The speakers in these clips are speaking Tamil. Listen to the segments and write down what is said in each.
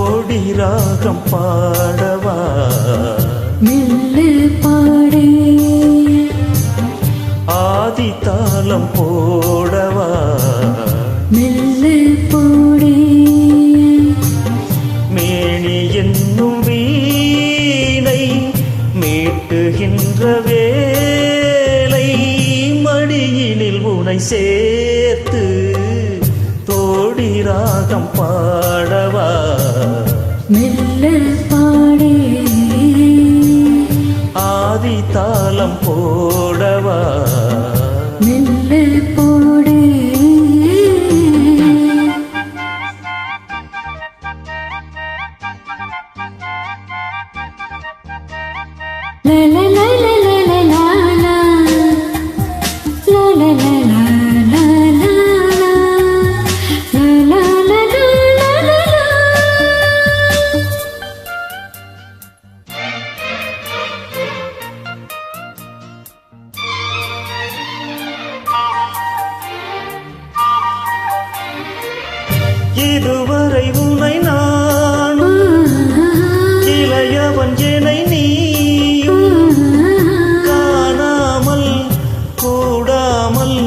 தோடி ராகம் பாடவா மெல்ல பாடு ஆதி தாளம் போடவா மெல்ல போடு மேனி என்னும் வீணை மீட்டுகின்ற வேலை மடியினில் உனை சேர்த்து தோடி ராகம் பாடவா மெல்ல பாடு ஆதி தாளம் போடவா மெல்ல போடு la la la la la la la la la la la la la la la la la. இதுவரை உன்னை நானும் இளையவன் எனை நீயும் காணாமல் கூடாமல்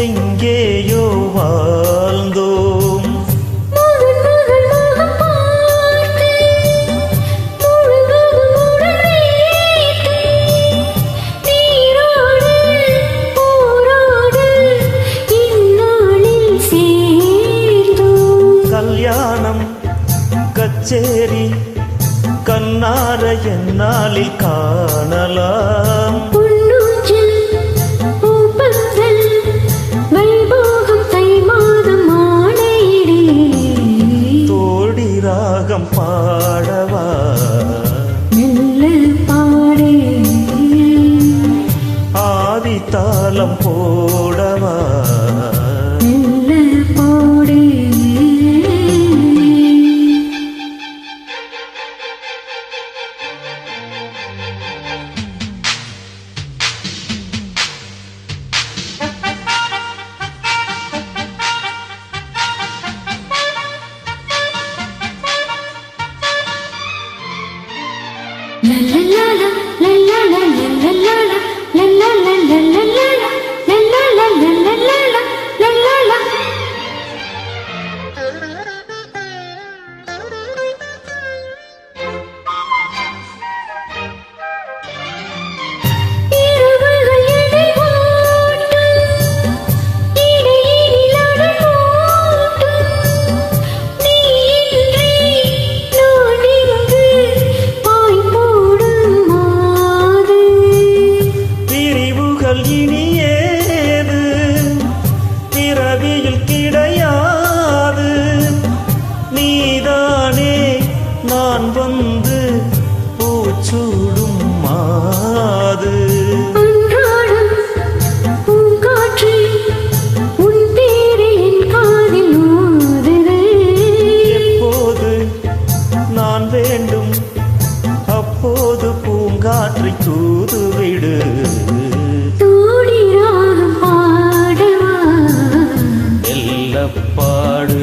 எங்கேயோ வாழ்ந்தோம் கல்யாணம் கச்சேரி கண்ணார என்னாலில் காணலாம் தோடி ராகம் பாடவா மெல்ல பாடு ஆதி தாளம் போடவா மெல்ல போடு la la la la la la la la la la la la la la la இனியேது பிறவியில் கிடையாது நீதானே நான் வந்து பூச்சூடும் மாது எப்போது நான் வேண்டும் அப்போது பூங்காற்றை தூதுவிடு பாடு பாடு